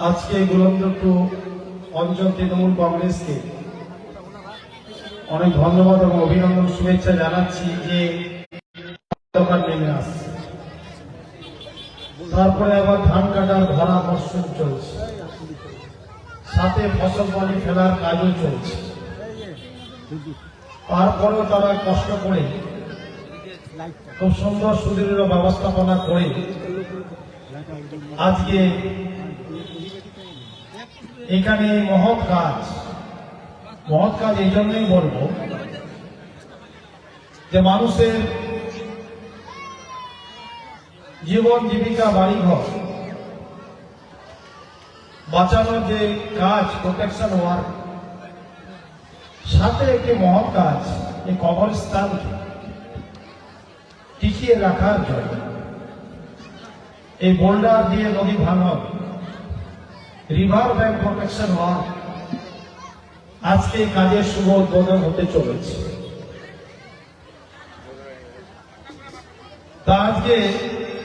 আজকে গোলন্দটু অঞ্চল তৃণমূল কংগ্রেসকে অনেক ধন্যবাদ এবং অভিনন্দন শুভেচ্ছা জানাচ্ছি যে নেমে আসছে। তারপরে আবার ধান কাটার ভরা মরশুম চলছে, সাথে ফসল পানি ফেলার কাজও চলছে। তারপরেও তারা কষ্ট করে খুব সুন্দর সুদৃঢ় ব্যবস্থাপনা করে আজকে এখানে মহৎ কাজ এই জন্যই বলবো যে মানুষের জীবন জীবিকা বাড়িঘর বাঁচানোর যে কাজ প্রোটেকশন ওয়ার্ক, সাথে একটি মহৎ কাজ এই কবরস্থানকে টিকিয়ে রাখার জন্য এই বোল্ডার দিয়ে নদী ভাঙন রিভার ব্যাংক প্রোটেকশন ওয়ার্ক আজকে এই কাজের শুভ উদ্বোধন হতে চলেছে। তা আজকে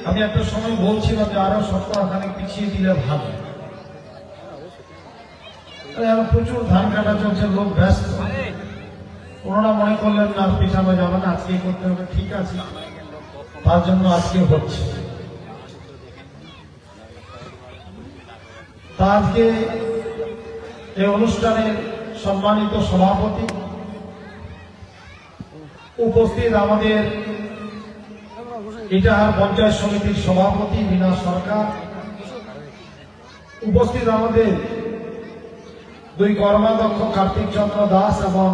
আমি একটা সময় বলছিলাম যে আরো সপ্তাহখানেক পিছিয়ে দিলে ভালো। প্রচুর ধান কাটা চলছে, লোক ব্যস্ত, ওনারা মনে করলেন না পিছানো যাবে না, আজকেই করতে হবে। ঠিক আছে, তার জন্য আজকে হচ্ছে। তা আজকে এই অনুষ্ঠানের সম্মানিত সভাপতি উপস্থিত, আমাদের ইটাহার পঞ্চায়েত সমিতির সভাপতি মীনা সরকার, উপস্থিত আমাদের দুই কর্মাধ্যক্ষ কার্তিক চন্দ্র দাস এবং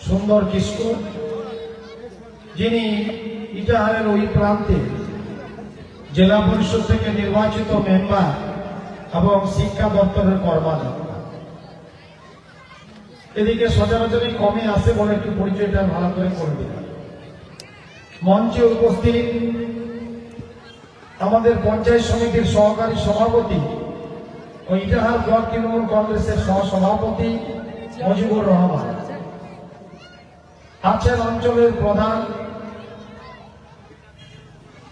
সুন্দর কিস্কু, যিনি ইটাহারের ওই প্রান্তে জেলা পরিষদ থেকে নির্বাচিত মেম্বার এবং শিক্ষা দপ্তরের কর্মাধ্যক্ষ। এদিকে সচরাচরই কমে আসে বলে একটু পরিচয়টা ভালো করে করে দিলাম। মঞ্চে উপস্থিত আমাদের পঞ্চায়েত সমিতির সহকারী সভাপতি ও ইটাহার ব্লক তৃণমূল কংগ্রেসের সহসভাপতি মজিবুর রহমান, আছেন অঞ্চলের প্রধান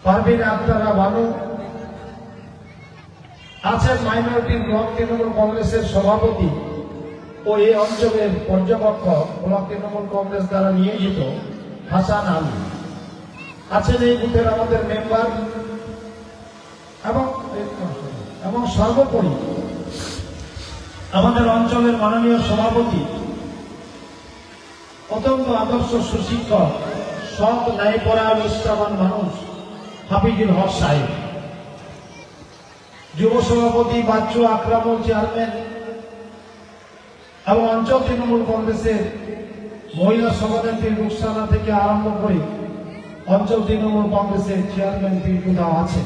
পারভিন আক্তারা বানু, আছেন মাইনরিটি ব্লক তৃণমূল কংগ্রেসের সভাপতি ও এই অঞ্চলের পর্যবেক্ষক ব্লক তৃণমূল কংগ্রেস দ্বারা নিয়োজিত হাসান আলী, আছেন এই বুথের আমাদের মেম্বার এবং সর্বোপরি আমাদের অঞ্চলের মাননীয় সভাপতি, অত্যন্ত আদর্শ সুশিক্ষক, সৎ ন্যায়পরায়ণ নিষ্ঠাবান মানুষ হাফিজুল হক সাহেব, যুব সভাপতি বাচ্চু আকরামুল চেয়ারম্যান এবং অঞ্চল তৃণমূল কংগ্রেসের মহিলা সভানেত্রী রুকসানা থেকে আরম্ভ করে অঞ্চল তৃণমূল কংগ্রেসের চেয়ারম্যান পিরকুদাও আছে।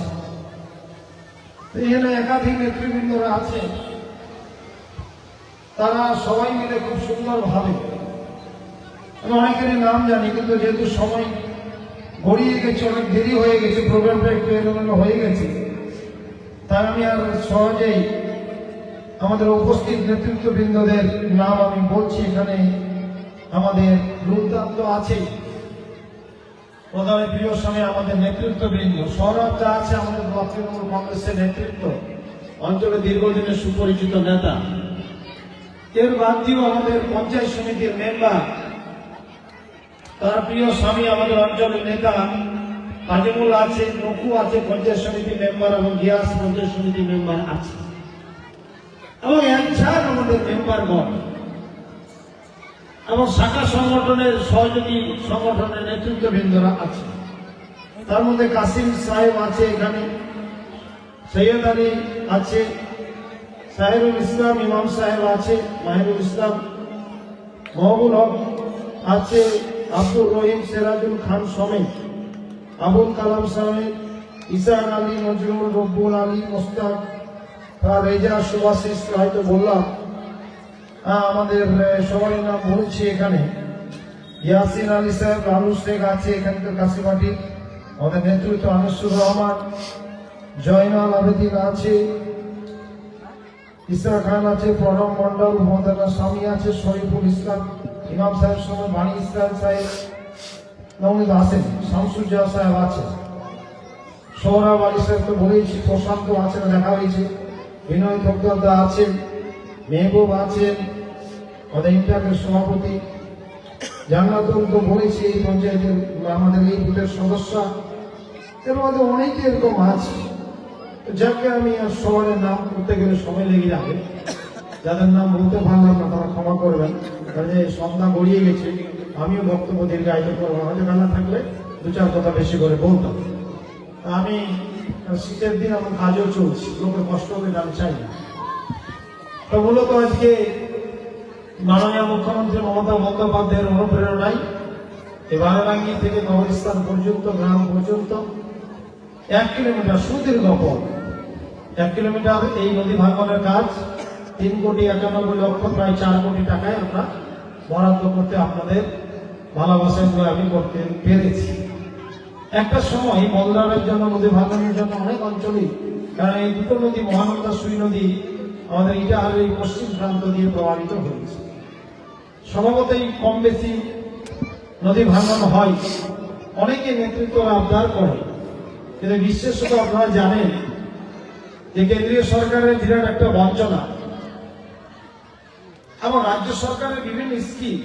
এখানে একাধিক নেতৃবৃন্দরা আছে, তারা সবাই মিলে খুব সুন্দরভাবে, আমি অনেকেরই নাম জানি কিন্তু যেহেতু সময় গড়িয়ে গেছে, অনেক দেরি হয়ে গেছে, প্রোগ্রামটা একটু এলোমেলো হয়ে গেছে, তাই আমি আর সহজেই আমাদের উপস্থিত নেতৃত্ববৃন্দদের নাম আমি বলছি। এখানে আমাদের রূপদান্ত আছে, প্রধানের প্রিয় স্বামী আমাদের নেতৃত্ববৃন্দ, সৌরভ যা আছে আমাদের ব্লক তৃণমূল কংগ্রেসের নেতৃত্ব, অঞ্চলে দীর্ঘদিনের সুপরিচিত নেতা। এর বাদ দিয়েও আমাদের পঞ্চায়েত সমিতির মেম্বার, তার প্রিয় স্বামী আমাদের অঞ্চলের নেতা কাজিমুল আছে, নকু আছে পঞ্চায়েত সমিতি মেম্বার, এবং গিয়াস পঞ্চায়েত সমিতি মেম্বার আছে, এবং এছাড়া আমাদের মেম্বারগণ এবং শাখা সংগঠনের সহযোগী সংগঠনের নেতৃত্ববৃন্দরা আছে। তার মধ্যে কাসিম সাহেব আছে, এখানে সৈয়দ আলী আছে, সাহেবুল ইসলাম ইমাম সাহেব আছে, মাহিরুল ইসলাম, মহবুল হক আছে, আব্দুর রহিম, সিরাজুল খান সমেত, আবুল কালাম সাহেব, ইসান আলী, নজরুল, রব্বুল আলী, মোস্তাক, রেজা, সুভাষিস, হয়তো বললাম, আমাদের সবাই নাম বলেছি এখানে, ইয়াসিন আলী সাহেব, লালু শেখ আছে এখানকার কাশিমাটি, আমাদের নেতৃত্ব আনিসুর রহমান, জয়নাল আবেদিন আছে, ইসরা খান আছে, প্রণব মন্ডল, মমতানা স্বামী আছে, শরীফুল ইসলাম, ইমাম সাহেব সময় বাণী ইসলাম সাহেব নবনীত আছেন, শামসুজ্জা সাহেব আছে, সৌরভ আলী সাহেব তো বলেছি, প্রশান্ত আছে, দেখা হয়েছে, বিনয় খোকদা আছেন, মেহবুব আছেন, আমাদের ইন্টারনেট সভাপতি জান্নাতুল তো বলেছি এই পঞ্চায়েতের আমাদের এই বুথের সদস্য, এর মধ্যে অনেকে এরকম আছে যাকে আমি আর সবার নাম করতে গেলে সময় লেগে যাবে। যাদের নাম বলতে পারলাম না তারা ক্ষমা করবেন, কারণ এই সন্ধ্যা গড়িয়ে গেছে, আমিও বক্তব্য দীর্ঘায়িত করবো, হয়তো বেলা থাকলে দু চার কথা বেশি করে বলতাম। আমি শীতের দিন আমার কাজও চলছি, লোকের কষ্ট হবে আমি চাই না। তো মূলত আজকে মাননীয় মুখ্যমন্ত্রী মমতা বন্দ্যোপাধ্যায়ের অনুপ্রেরণায় এই বারাঙ্গি থেকে কবরস্থান পর্যন্ত, গ্রাম পর্যন্ত 1 কিলোমিটার সুদীর্ঘ পথ, 1 কিলোমিটার এই নদী ভাঙনের কাজ 3,91,00,000 প্রায় 4 কোটি টাকায় আমরা বরাদ্দ করতে আপনাদের ভালোবাসায় আমি করতে পেরেছি। একটা সময় মলদারের জন্য, নদী ভাঙনের জন্য অনেক অঞ্চলেই, কারণ এই দুটো নদী মহানন্দা সুই নদী আমাদের ইটাহারের এই পশ্চিম প্রান্ত দিয়ে প্রবাহিত হয়েছে, স্বভাবতই কম বেশি নদী ভাঙন হয়, অনেকে নেতৃত্ব আবদার করে, কিন্তু বিশেষত আপনারা জানেন যে কেন্দ্রীয় সরকারের বিরাট একটা বঞ্চনা এবং রাজ্য সরকারের বিভিন্ন স্কিম,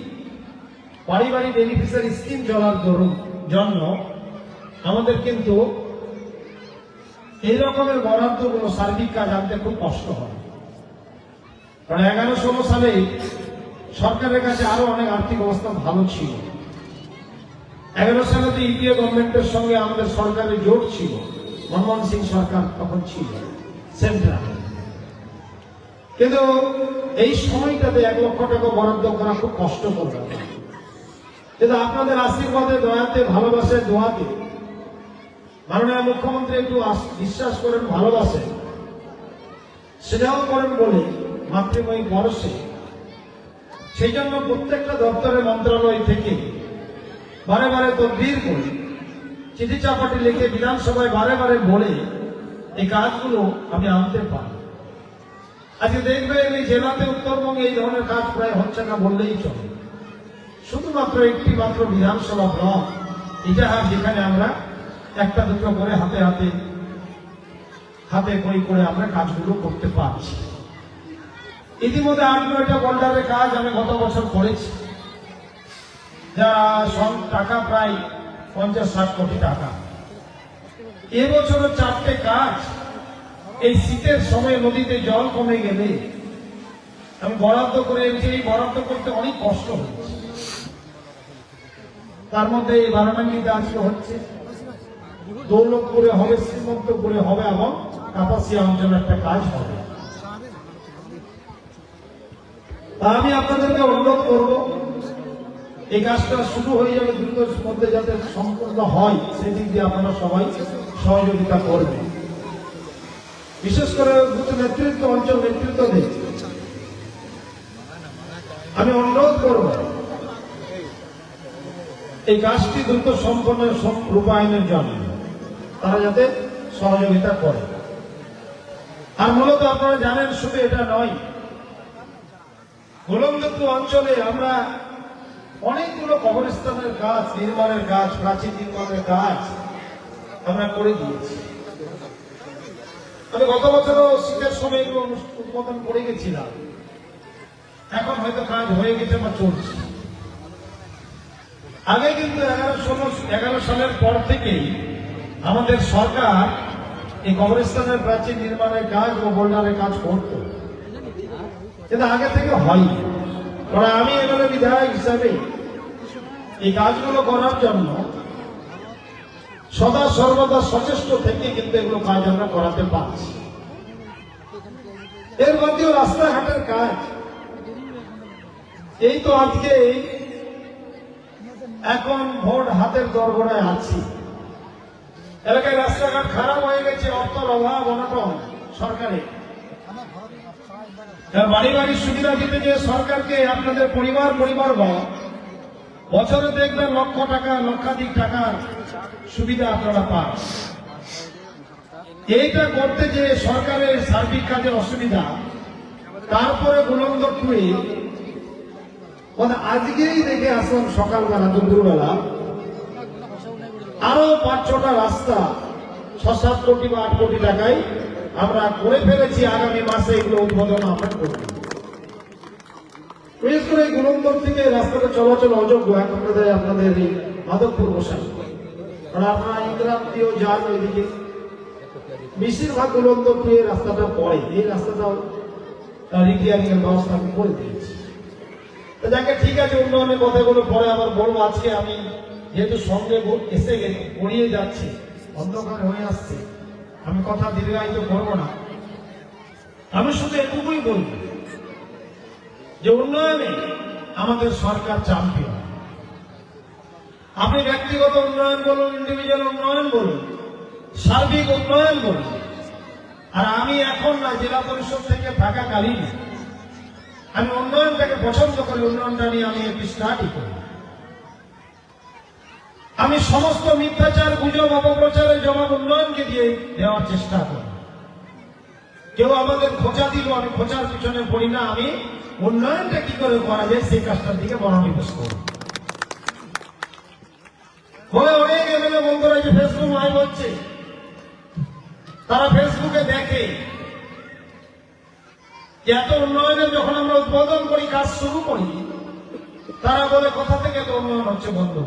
বাড়ি বাড়ি বেনিফিশিয়ারি স্কিম চলার জন্য আমাদের কিন্তু এই রকমের বরাদ্দগুলো সার্বিক কাজ আনতে খুব কষ্ট হয়। কারণ 11-16 সালে সরকারের কাছে আরো অনেক আর্থিক অবস্থা ভালো ছিল। 11 সালে তো ইউপিএ গভর্নমেন্টের সঙ্গে আমাদের সরকারের জোট ছিল, মনমোহন সিং সরকার তখন ছিল সেন্ট্রাল, কিন্তু এই সময়টাতে 1 লক্ষ টাকা বরাদ্দ করা খুব কষ্ট করবে। কিন্তু আপনাদের আশীর্বাদে, দয়াতে, ভালোবাসায়, দোয়াতে মাননীয় মুখ্যমন্ত্রী একটু বিশ্বাস করেন, ভালোবাসেন, স্নেহ করেন বলে মাতৃময়ী পরশে, সেই জন্য প্রত্যেকটা দপ্তরের মন্ত্রণালয় থেকে বারে বারে তদবির করে চিঠি চাপাটি লিখে বিধানসভায় বারে বারে বলে এই কাজগুলো আমি আনতে পারি। আজকে দেখবেন এই জেলাতে, উত্তরবঙ্গে এই ধরনের কাজ প্রায় হচ্ছে না বললেই চলে। শুধুমাত্র একটি মাত্র বিধানসভা ব্লক ইটাহার, যেখানে আমরা একটা দুটো করে হাতে বই করে আমরা কাজগুলো করতে পারছি। ইতিমধ্যে 8-9টা বোল্ডারের কাজ আমি গত বছর করেছি, যা টাকা প্রায় 50-60 কোটি টাকা। এবছরও 4টে কাজ এই শীতের সময় নদীতে জল কমে গেলে আমি বরাদ্দ করে এনেছি। এই বরাদ্দ করতে অনেক কষ্ট হচ্ছে, তার মধ্যে এই বারাঙ্গীতে আজকে হচ্ছে, দৌলতপুরে হবে, শ্রীমন্তপুরে হবে এবং কাপাসিয়া অঞ্চলে একটা কাজ হবে। আমি আপনাদেরকে অনুরোধ করব, এই কাজটা শুরু হয়ে যাবে দ্রুত মধ্যে যাতে সম্পূর্ণ হয়, সেদিক দিয়ে আপনারা সবাই সহযোগিতা করবেন। বিশেষ করে নেতৃত্ব, অঞ্চল নেতৃত্ব দিয়ে আমি অনুরোধ করব এই কাজটি দ্রুত সম্পন্ন রূপায়ণের জন্য তারা যাতে সহযোগিতা করে। আর মূলত আপনারা জানেন, শুধু এটা নয়, গোলন্দপুর অঞ্চলে আমরা অনেকগুলো কবরস্থানের কাজ, নির্মাণের কাজ, প্রাচীন নির্মাণের কাজ আমরা করে দিয়েছি। আমি গত বছরও শীতের সময় এগুলো উদ্বোধন করে গেছিলাম, এখন হয়তো কাজ হয়ে গেছে বা চলছে। আগে কিন্তু 11 সালের পর থেকেই আমাদের সরকার এই কবরস্থানের প্রাচীন নির্মাণের কাজ ও বোল্ডারের কাজ করত, কিন্তু আগে থেকে হয়নি। কারণ আমি এবারে বিধায়ক হিসাবে এই কাজগুলো করার জন্য সদা সর্বদা সচেষ্ট থেকে কিন্তু এগুলো কাজ আমরা করাতে পারছি। এর মধ্যেও রাস্তাঘাটের কাজ, এই তো আজকে এখন ভোট হাতের দরগড়ায় আছি, এলাকায় রাস্তাঘাট খারাপ হয়ে গেছে, অর্থের অভাব, অনটন সরকারের। বাড়ি বাড়ি সুবিধা দিতে যে সরকারকে আপনাদের পরিবার বছরে দেখবেন লক্ষাধিক টাকার সুবিধা আপনারা পান। এইটা করতে যে সরকারের সার্বিক কাজের অসুবিধা, তারপরে গোলন্দপুরে আজকেই দেখে আসলাম সকালবেলা, দুপুরবেলা আরো 5-6টা রাস্তা 6-7 কোটি বা 8 কোটি টাকায় আমরা করে ফেলেছি, আগামী মাসে এগুলো উদ্বোধন আমরা করব। বিশেষ করে গুলন্দর থেকে রাস্তাটা চলাচল অযোগ্য এক আপনাদের এই মাধবপুর বসাই, কারণ আপনারা ইন্দ্রাম দিয়েও যান ওইদিকে, বেশিরভাগ গুলন্দর দিয়ে রাস্তাটা পড়ে, এই রাস্তাটাও রিপেয়ারিং এর ব্যবস্থা আমি করে দিয়েছি। যাকে ঠিক আছে, উন্নয়নের কথাগুলো পরে আবার বলবো। আজকে আমি যেহেতু সঙ্গে এসে গড়িয়ে যাচ্ছি, অন্ধকার হয়ে আসছে, আমি কথা দীর্ঘায়িত করবো না। আমি শুধু এটুকুই বলব যে উন্নয়নে আমাদের সরকার চ্যাম্পিয়ন। আপনি ব্যক্তিগত উন্নয়ন বলুন, ইন্ডিভিজুয়াল উন্নয়ন বলুন, সার্বিক উন্নয়ন বলুন, আর আমি এখন না, জেলা পরিষদ থেকে থাকাকালীন আমি উন্নয়নটাকে পছন্দ করি, উন্নয়নটা নিয়ে আমি একটি স্টাডি করি। আমি সমস্ত মিথ্যাচার, গুজব, অপপ্রচারের জবাব উন্নয়নকে দিয়ে দেওয়ার চেষ্টা করি। কেউ আমাদের খোঁচা দিল, আমি খোঁচার পিছনে পড়ি না, আমি উন্নয়নটা কি করে করা যায় সেই কাজটার দিকে মনোনিবেশ করি। বলে অনেক এমএলএ বন্ধুরা যে ফেসবুক লাইভ হচ্ছে, তারা ফেসবুকে দেখে এত উন্নয়নের যখন আমরা উদ্বোধন করি, কাজ শুরু করি, তারা বলে কোথা থেকে তো উন্নয়ন হচ্ছে বন্ধু।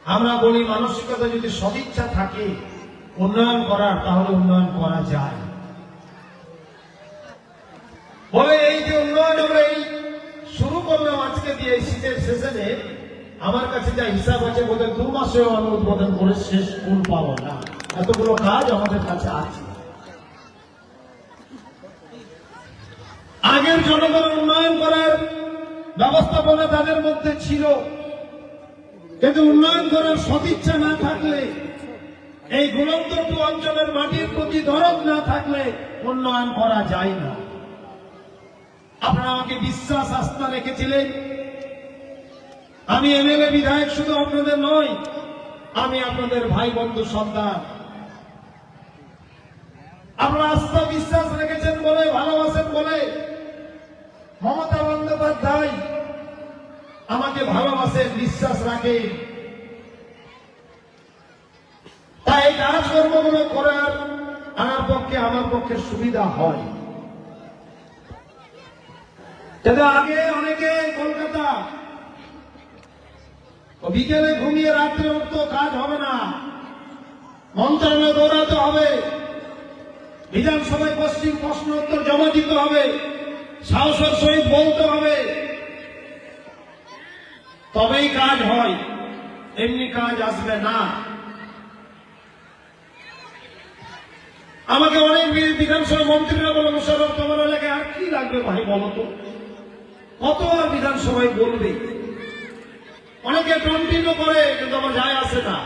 আমরা বলি মানসিকতা যদি সদিচ্ছা থাকে উন্নয়ন করার, তাহলে উন্নয়ন করা যায়। বলে এই যে উন্নয়ন আমরা এই শুরু করলাম আজকে দিয়ে শীতের সেশনে, আমার কাছে যা হিসাব আছে বোধহয় 2 মাসেও আমি উদ্বোধন করে শেষ ফুল পাবো না, এতগুলো কাজ আমাদের কাছে আছে। আগের জনগণের উন্নয়ন করার ব্যবস্থাপনা তাদের মধ্যে ছিল, কিন্তু উন্নয়ন করার সদিচ্ছা না থাকলে, এই গুলন্দরটু অঞ্চলের মাটির প্রতি দরদ না থাকলে উন্নয়ন করা যায় না। আপনারা আমাকে বিশ্বাস আস্থা রেখেছিলেন। আমি এমএলএ বিধায়ক শুধু আপনাদের নই, আমি আপনাদের ভাই বন্ধু সন্তান। আপনারা আস্থা বিশ্বাস রেখেছেন বলে, ভালোবাসেন বলে মমতা বন্দ্যোপাধ্যায় আমাকে ভালোবাসেন, বিশ্বাস রাখেন। তাই কাজকর্মগুলো করার আমার পক্ষে সুবিধা হয়। আগে অনেকে কলকাতা বিকেলে ঘুমিয়ে রাত্রে উঠতো, কাজ হবে না, মন্ত্রণালয়ে দৌড়াতে হবে, বিধানসভায় পশ্চিম প্রশ্ন উত্তর জমা দিতে হবে, সাহসের সহিত বলতে হবে, তবেই কাজ হয়, এমনি কাজ আসবে না। আমাকে অনেক বিধানসভা মন্ত্রীরা বলে, মুশারফ তোমার এলাকায় আর কি লাগবে ভাই বলো তো, কত আর বিধানসভায় বলবে। অনেকে কন্টিনিউ করে, কিন্তু আমার যায় আসে না।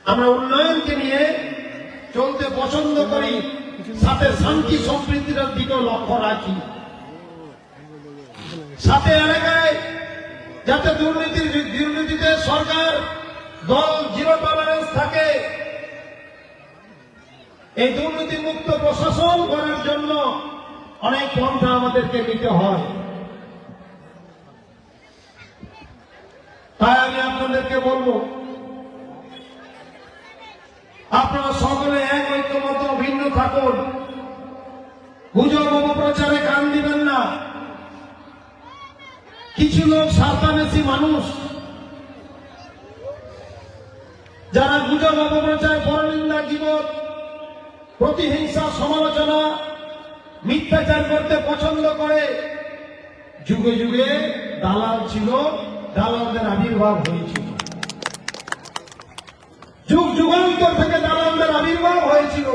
আমরা উন্নয়নকে নিয়ে চলতে পছন্দ করি, সাথে শান্তি সম্প্রীতির দিকেও লক্ষ্য রাখি, সাথে এলাকায় যাতে দুর্নীতিতে সরকার দল জিরো টলারেন্স থাকে, এই দুর্নীতি মুক্ত প্রশাসন করার জন্য অনেক পন্থা আমাদেরকে নিতে হয়। তাই আমি আপনাদেরকে বলবো, আপনারা সকলে এক ঐক্যমত ভিন্ন থাকুন, গুজব অপপ্রচারে কান দিবেন না। কিছু লোক স্বার্থান্বেষী মানুষ, যারা গুজব অপপ্রচার, পরনিন্দা, গীবত, প্রতিহিংসা, সমালোচনা, মিথ্যাচার করতে পছন্দ করে। যুগে যুগে দালাল ছিল, দালালদের আবির্ভাব হয়েছিল, যুগ যুগান্তর থেকে দালালদের আবির্ভাব হয়েছিল।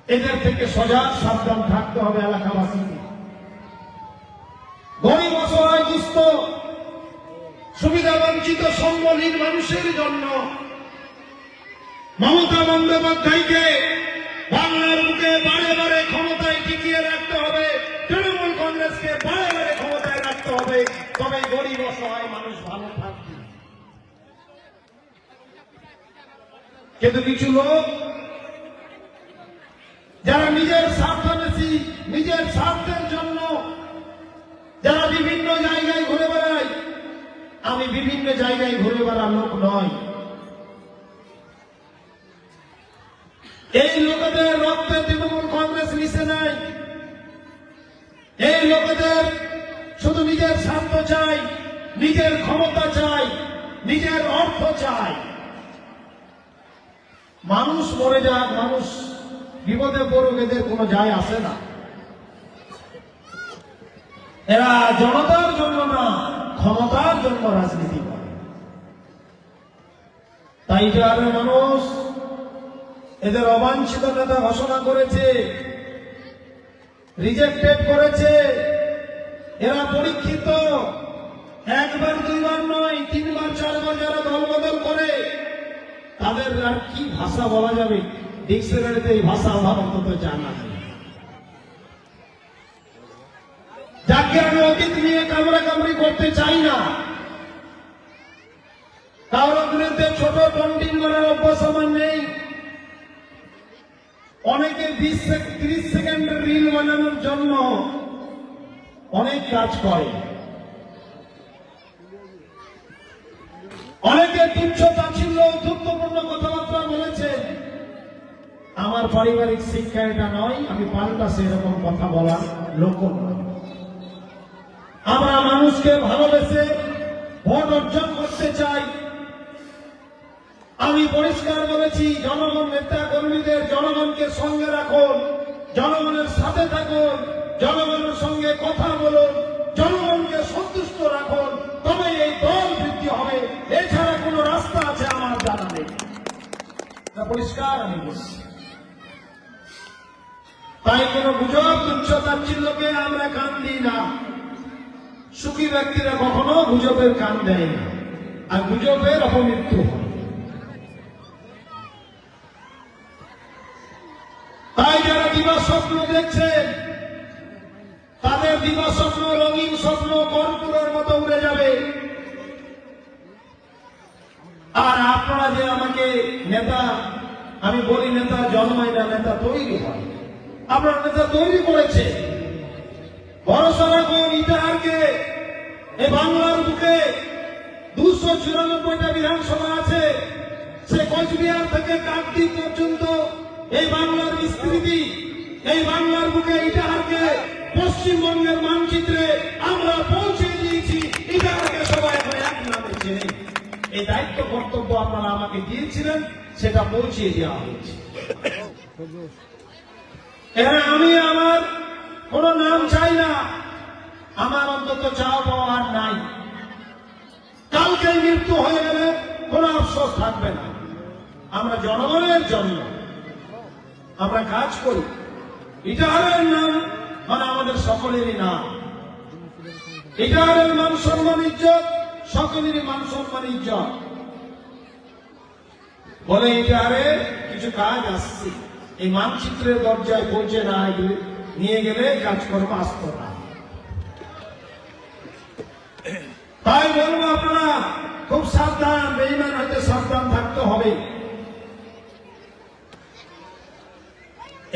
এদের থেকে সজাগ সাবধান থাকতে হবে এলাকাবাসীকে। গরিব, অসহায়, দুস্থ, সুবিধা বঞ্চিত, সম্বলহীন মানুষের জন্য মমতা বন্দ্যোপাধ্যায়কে বাংলার বুকে বারে বারে ক্ষমতায় টিকিয়ে রাখতে হবে, তৃণমূল কংগ্রেসকে বারে বারে ক্ষমতায় রাখতে হবে, তবে গরিব অসহায় মানুষ ভালো থাকবে। কিন্তু কিছু লোক যারা নিজের স্বার্থান্বেষী, নিজের স্বার্থের জন্য যারা বিভিন্ন জায়গায় ঘুরে বেড়ায়, আমি বিভিন্ন জায়গায় ঘুরে বেড়ার লোক নয়। এই লোকেদের রক্তে তৃণমূল কংগ্রেস মিশে নাই। এই লোকেদের শুধু নিজের স্বার্থ চাই, নিজের ক্ষমতা চাই, নিজের অর্থ চাই। মানুষ মরে যাক, মানুষ বিপদে পড়ুক, এদের কোনো যায় আসে না। এরা জনতার জন্য না, ক্ষমতার জন্য রাজনীতি করে। তাই যার মানুষ এদের অবাঞ্ছিত নেতা ঘোষণা করেছে, রিজেক্টেড করেছে। এরা পরীক্ষিত, একবার দুইবার নয়, তিনবার চারবার যারা দলবদল করে তাদের আর কি ভাষা বলা যাবে? ডিকশনারিতে এই ভাষা আমার অন্তত জানা নেই। যাকে আমি অতীত নিয়ে কামড়াকামড়ি করতে চাই না। কারোর বিরুদ্ধে ছোট টন্টিন করার অভ্যাস আমার নেই। অনেকে 20-30 সেকেন্ডের রিল বানানোর জন্য অনেক কাজ করে। অনেকে তুচ্ছ তাচ্ছিল্য ঔদ্ধত্যপূর্ণ কথাবার্তা বলেছে। আমার পারিবারিক শিক্ষা এটা নয়, আমি পাল্টা সেরকম কথা বলার লোক নয়। আমরা মানুষকে ভালোবেসে ভোট অর্জন করতে চাই। আমি পরিষ্কার বলেছি, জনগণ নেতা কর্মীদের জনগণকে সঙ্গে রাখুন, জনগণের সাথে থাকুন, জনগণের সঙ্গে কথা বলুন, জনগণকে সন্তুষ্ট রাখুন, তবে এই দল বৃদ্ধি হবে। এছাড়া কোনো রাস্তা আছে আমার জানা নেই। পরিষ্কার আমি বলছি। তাই কোনো গুজব তুচ্ছ তাচ্ছিল্যকে আমরা কান দিই না। সুখী ব্যক্তিরা কখনো গুজবের কান দেয় না, আর গুজবের অপমৃত্যু হয়। তাই যারা দিবা স্বপ্ন দেখছেন, তাদের দিবা স্বপ্ন, রঙিন স্বপ্ন কর্পূরের মতো উড়ে যাবে। আর আপনারা যে আমাকে নেতা, আমি বলি নেতা জন্মায় না, নেতা তৈরি হয়। আপনার নেতা তৈরি করেছে। ভরসা রাখুন ইতিহাসকে। এই বাংলার বুকে 294টা বিধানসভা আছে। সে কোচবিহার থেকে কাকদ্বীপ পর্যন্ত এই বাংলার বিস্তৃতি। এই বাংলার বুকে ইতিহাসকে পশ্চিমবঙ্গের মানচিত্রে আমরা পৌঁছে দিয়েছি। ইতিহাসকে সবাই এখন এক নামে চেনে। এই দায়িত্ব কর্তব্য আপনারা আমাকে দিয়েছিলেন, সেটা পৌঁছিয়ে দেওয়া হয়েছে। এখানে আমি আমার কোন নাম চাই না, আমার অন্তত চাওয়া পাওয়া আর নাই। কালকে মৃত্যু হয়ে গেলে কোনো আফসোস থাকবে না। আমরা জনগণের জন্য আমরা কাজ করি। ইটাহারের নাম মানে আমাদের সকলেরই নাম। ইটাহারের মান সম্মান ইজ্জত সকলেরই মান সম্মান ইজ্জত। বলে ইটাহারে কিছু কাজ আসছে, এই মানচিত্রের দরজায় পৌঁছে না নিয়ে গেলে কাজকর্ম আসত না। তাই বলবো আপনারা খুব সাবধান, বেঈমান হইতে সাবধান থাকতে হবে।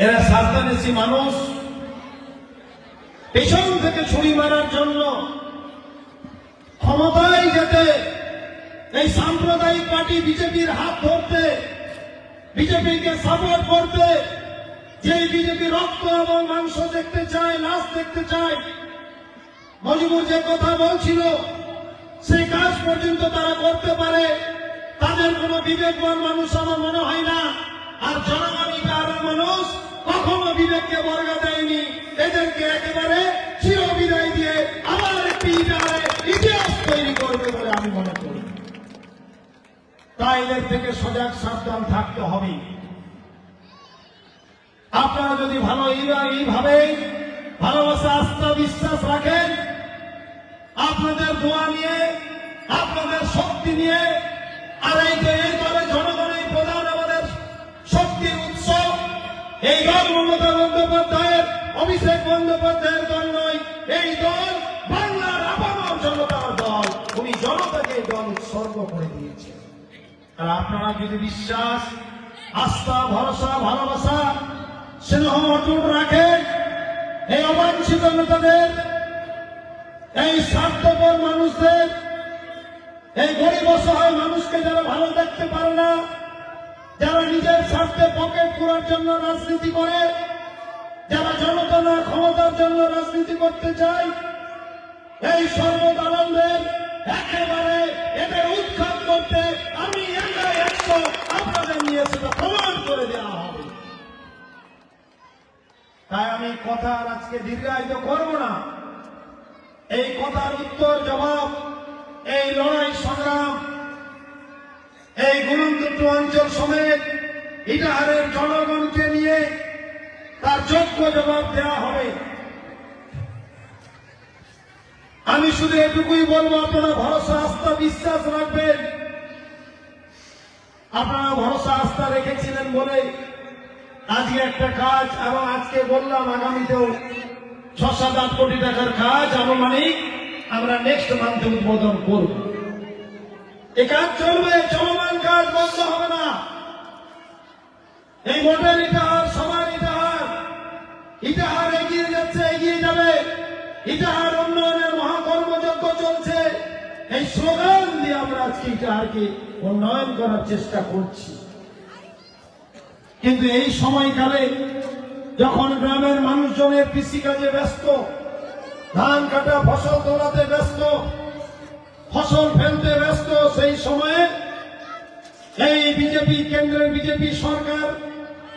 এরা সাবধানেছি মানুষ পেছন থেকে ছুরি মারার জন্য ক্ষমতায় যেতে এই সাম্প্রদায়িক পার্টি বিজেপির হাত ধরতে, বিজেপিকে সাপোর্ট করতে, যে বিজেপি রক্ত এবং মাংস দেখতে চায়, লাশ দেখতে চায়। মজিবুর যে কথা বলছিল সেই কাজ পর্যন্ত তারা করতে পারে, তাদের কোন বিবেকবান মানুষ আমার মনে হয় না। আর জনগণ ইটাহারের মানুষ কখনো বিবেককে বর্গা দেয়নি। এদেরকে একেবারে চির বিদায় দিয়ে আবার একটি ইটাহারে ইতিহাস তৈরি করবে বলে আমি মনে করি। তাই এদের থেকে সজাগ সাবধান থাকতে হবে। আপনারা যদি ভালো এইভাবে ভালোবাসা, আস্থা, বিশ্বাস রাখেন, আপনাদের দোয়া নিয়ে, আপনাদের শক্তি নিয়ে, আর এই দলে জনগণের প্রধান আমাদের শক্তির উৎস। এই দল মমতা বন্দ্যোপাধ্যায়ের, অভিষেক বন্দ্যোপাধ্যায়ের দল নয়। এই দল বাংলার আপামর জনতার দল। উনি জনতাকে এই দল উৎসর্গ করে দিয়েছেন। আর আপনারা যদি বিশ্বাস, আস্থা, ভরসা, ভালোবাসা, স্নেহ অটুট রাখেন, এই অবাঞ্ছিত নেতাদের, এই স্বার্থপর মানুষদের, এই গরিব অসহায় মানুষকে যারা ভালো দেখতে পারে না, যারা নিজের স্বার্থ স্বার্থে পকেট করার জন্য রাজনীতি করে, যারা জনতা না ক্ষমতার জন্য রাজনীতি করতে চায়, এই সর্বদানন্দের একেবারে এদের উৎখাত করতে আমি একশো আপনাদের নিয়ে সেটা প্রমাণ করে দেওয়া হবে। তাই আমি কথা আজকে দীর্ঘায়িত করব না। এই কথার উত্তর জবাব, এই লড়াই সংগ্রাম এই গুরুত্বপূর্ণ অঞ্চল সমেত ইটাহারের জনগণকে নিয়ে তার যোগ্য জবাব দেওয়া হবে। আমি শুধু এটুকুই বলবো, আপনারা ভরসা আস্থা বিশ্বাস রাখবেন। আপনারা ভরসা আস্থা রেখেছিলেন বলে আজকে একটা কাজ, এবং আজকে বললাম আগামীতেও 6-7-8 কোটি টাকার কাজ আনুমানিক আমরা নেক্সট মান্থে উদ্বোধন করব। এই কাজ চলবে, চলমান কাজ বন্ধ হবে না। এই মোটের ইটাহার সমান ইটাহার এগিয়ে যাচ্ছে, এগিয়ে যাবে। ইটাহার উন্নয়নের মহাকর্মযজ্ঞ চলছে। এই স্লোগান দিয়ে আমরা আজকে ইটাহারকে উন্নয়ন করার চেষ্টা করছি। কিন্তু এই সময়কালে যখন গ্রামের মানুষজনের কৃষিকাজে ব্যস্ত, ধান কাটা ফসল তোলাতে ব্যস্ত, ফসল ফেলতে ব্যস্ত, সেই সময়ে এই বিজেপি, কেন্দ্রের বিজেপি সরকার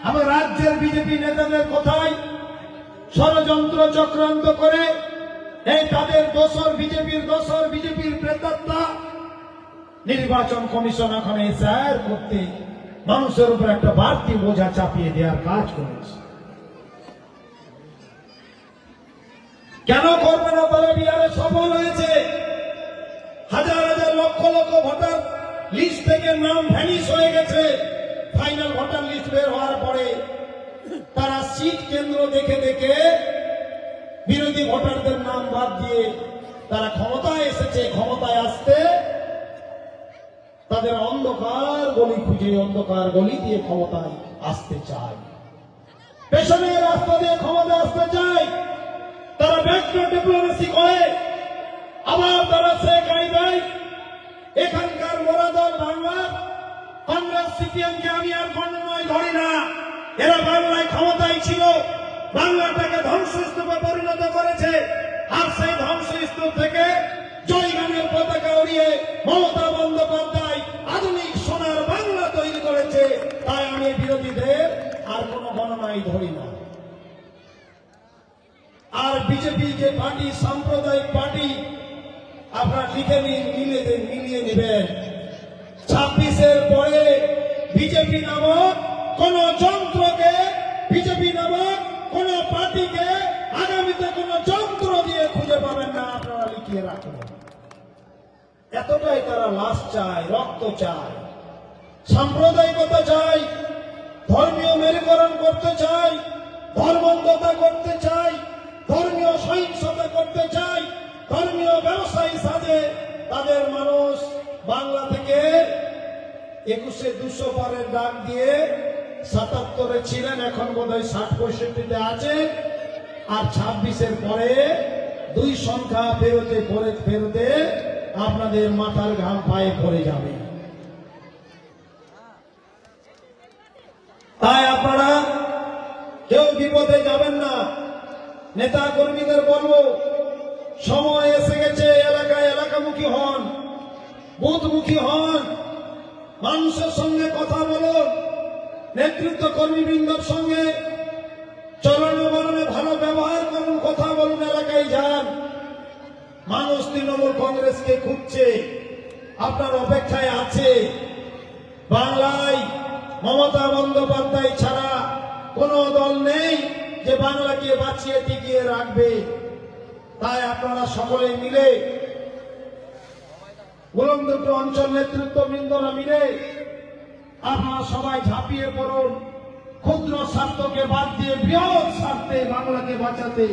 এবং রাজ্যের বিজেপি নেতাদের কথায় ষড়যন্ত্র চক্রান্ত করে এই তাদের বিজেপির প্রেতাত্মা নির্বাচন কমিশন এখন এসআইআর করতে মানুষের উপর একটা বাড়তি বোঝা চাপিয়ে দেওয়ার কাজ করেছে। কেন করবে না? তারা বিহারে সফল হয়েছে। হাজার হাজার লক্ষ লক্ষ ভোটার লিস্ট থেকে নাম ভ্যানিশ হয়ে গেছে। ফাইনাল ভোটার লিস্ট বের হওয়ার পরে তারা সিট কেন্দ্র দেখে দেখে বিরোধী ভোটারদের নাম বাদ দিয়ে তারা ক্ষমতায় এসেছে। ক্ষমতায় আসতে তাদের অন্ধকার গলি খুঁজে, অন্ধকার গলি দিয়ে ক্ষমতায় আসতে চায়, পেছনের রাস্তা দিয়ে ক্ষমতা আসতে চায়। তারা ব্যাকডোর ডিপ্লোমেসি করে, আবার তারা সে গাই দেয়। এখানকার মোরাদল বাংলার কংগ্রেস সিপিএমকে আমি আর গণনায় ধরি না। এরা বাংলায় ক্ষমতায় ছিল, বাংলাটাকে ধ্বংসস্তূপে পরিণত করেছে। আর সেই ধ্বংসস্তূপ থেকে জয়গানের পতাকা উড়িয়ে মমতা বন্দ্যোপাধ্যায় আধুনিক সোনার বাংলা তৈরি করেছে। তাই আমি বিরোধীদের আর কোন গণনায় ধরি না। আর বিজেপি যে পার্টি, সাম্প্রদায়িক পার্টি, আপনারা লিখে নিন, মিলিয়ে নেবেন। 26-এর পরে বিজেপি নামক কোন যন্ত্রকে, বিজেপি নামক কোন পার্টিকে আগামীতে কোন যন্ত্র দিয়ে খুঁজে পাবেন না। আপনারা লিখিয়ে রাখুন। এতটাই তারা লাশ চায়, রক্ত চায়, সাম্প্রদায়িকতা চায়, ধর্মীয় মেরুকরণ করতে চায়, ধর্মান্ধতা করতে চায়, ধর্মীয় সহিংসতা করতে চায়, ধর্মীয় ব্যবসায়ী সাজে তাদের মানুষ বাংলা থেকে 21-200 পারের ডাক দিয়ে 77-এ ছিলেন, এখন বোধহয় 60-65-তে আছে। আর 26-এর পরে 2 সংখ্যা ফেরতে আপনাদের মাথার ঘাম পায়ে পড়ে যাবে। তাই আপনারা কেউ বিপদে যাবেন না। নেতা কর্মীদের বলবো, সময় এসে গেছে, এলাকামুখী হন, বুথমুখী হন, মানুষের সঙ্গে কথা বলুন, নেতৃত্ব কর্মীবৃন্দর সঙ্গে চলনে বলনে ভালো ব্যবহার করুন, কথা বলুন, এলাকায় যান। মানুষ তৃণমূল কংগ্রেসকে খুঁজছে, আপনার অপেক্ষায় আছে। বাংলায় মমতা বন্দ্যোপাধ্যায় ছাড়া কোন দল নেই যে বাংলাকে বাঁচিয়ে টিকিয়ে রাখবে। তাই আপনারা সকলে মিলে, বুলন্দপুর অঞ্চল নেতৃত্ববৃন্দরা মিলে আপনারা সবাই ঝাঁপিয়ে পড়ুন। ক্ষুদ্র স্বার্থকে বাদ দিয়ে বৃহৎ স্বার্থে বাংলাকে বাঁচাতে।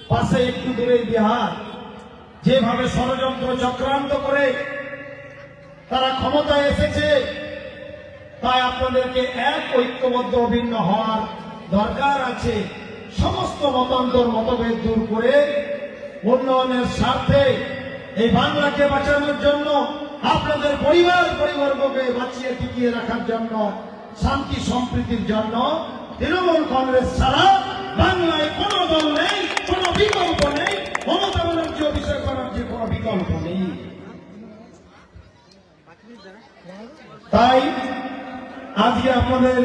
পাশে একটু দূরে বিহার যেভাবে ষড়যন্ত্র চক্রান্ত করে তারা ক্ষমতায় এসেছে, তাই আপনাদেরকে এক ঐক্যবদ্ধ অভিন্ন হওয়ার দরকার আছে। সমস্ত মতান্তর মতভেদ দূর করে উন্নয়নের স্বার্থে এই বাংলাকে বাঁচানোর জন্য, আপনাদের পরিবারকে বাঁচিয়ে টিকিয়ে রাখার জন্য শান্তি সম্প্রীতির জন্য তৃণমূল কংগ্রেস ছাড়া বাংলায় কোন দল নেই, কোন বিকল্প নেই, মমতা ব্যানার্জি অভিষেক ব্যানার্জির কোন বিকল্প নেই। তাই আজকে আপনাদের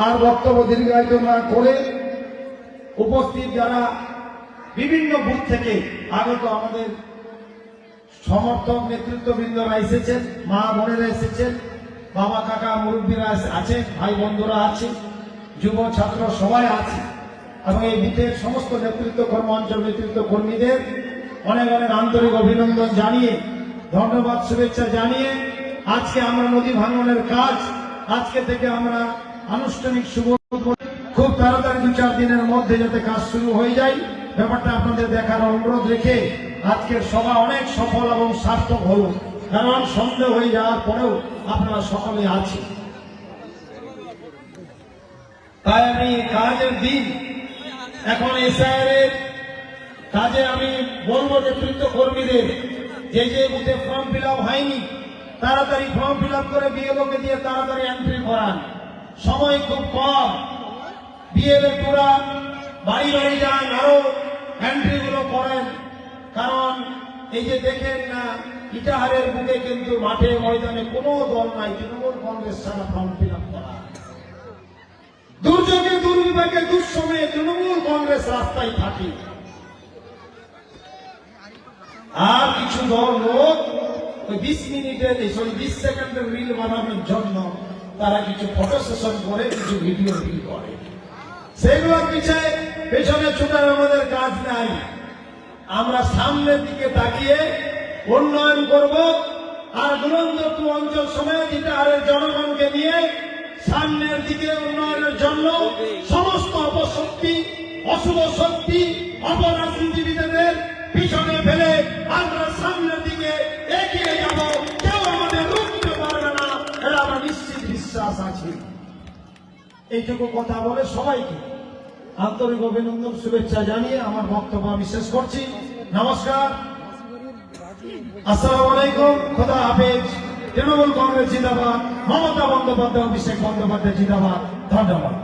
আর বক্তব্য দীর্ঘায়িত না করে উপস্থিত যারা বিভিন্ন বুথ থেকে আগত আমাদের সমর্থক নেতৃত্ববৃন্দরা এসেছেন, মা বোনেরা এসেছেন, বাবা কাকা মুরব্বীরা আছে, ভাই বন্ধুরা আছে, যুব ছাত্র সবাই আছে এবং এই বুথের সমস্ত নেতৃত্ব কর্ম অঞ্চল নেতৃত্ব কর্মীদের অনেক অনেক আন্তরিক অভিনন্দন জানিয়ে, ধন্যবাদ শুভেচ্ছা জানিয়ে আজকে আমরা নদী ভাঙনের কাজ আজকে থেকে আমরা আনুষ্ঠানিক শুভ, খুব তাড়াতাড়ি 2-4 দিনের মধ্যে যাতে কাজ শুরু হয়ে যায় ব্যাপারটা আপনাদের দেখার অনুরোধ রেখে আজকের সভা অনেক সফল এবং সার্থক হল, কারণ সন্দেহ হয়ে যাওয়ার পরেও আপনারা সকলে আছেন। তাই আমি কাজের দিন এখন এসআইআর এর কাজে আমি বলবো নেতৃত্ব কর্মীদের যে বুথে ফর্ম ফিল আপ হয়নি তাড়াতাড়ি ফর্ম ফিল আপ করে বিএলওকে দিয়ে তাড়াতাড়ি এন্ট্রি করান, সময় খুব কম। বিএলও পুরা বাড়ি বাড়ি যান, আরো এন্ট্রি গুলো করেন, কারণ এই যে দেখেন না ইটাহারের বুকে কিন্তু মাঠে ময়দানে কোনো দল নাই, তৃণমূল কংগ্রেস ছাড়া ফর্ম ফিল আপ করা। দুর্যোগে দুর্বিপাকে দুঃসময়ে তৃণমূল কংগ্রেস রাস্তায় থাকে, আর কিছু দল লোক 20 মিনিটের 20 সেকেন্ডের রিল বানানোর জন্য তারা কিছু ফটো সেশন করে, কিছু ভিডিও রিল করে, সেগুলোর পেছনে ছুটার আমাদের কাজ নাই। আমরা সামনের দিকে তাকিয়ে উন্নয়ন করব, আর দুরন্তু অঞ্চল সমেত ইটাহারের জনগণকে নিয়ে সামনের দিকে উন্নয়নের জন্য সমস্ত অপশক্তি, অশুভ শক্তি, অপরাজনীতিবিদদের পিছনে ফেলে আমরা সামনের দিকে এগিয়ে যাব, কেউ আমাদের রুখতে পারবে না, এটা আমার নিশ্চিত বিশ্বাস আছে। এইটুকু কথা বলে সবাইকে আন্তরিক অভিনন্দন শুভেচ্ছা জানিয়ে আমার বক্তব্য আমি শেষ করছি। নমস্কার, আসসালামু আলাইকুম, খোদা হাফেজ। তৃণমূল কংগ্রেস জিন্দাবাদ, মমতা বন্দ্যোপাধ্যায়, অভিষেক বন্দ্যোপাধ্যায় জিন্দাবাদ। ধন্যবাদ।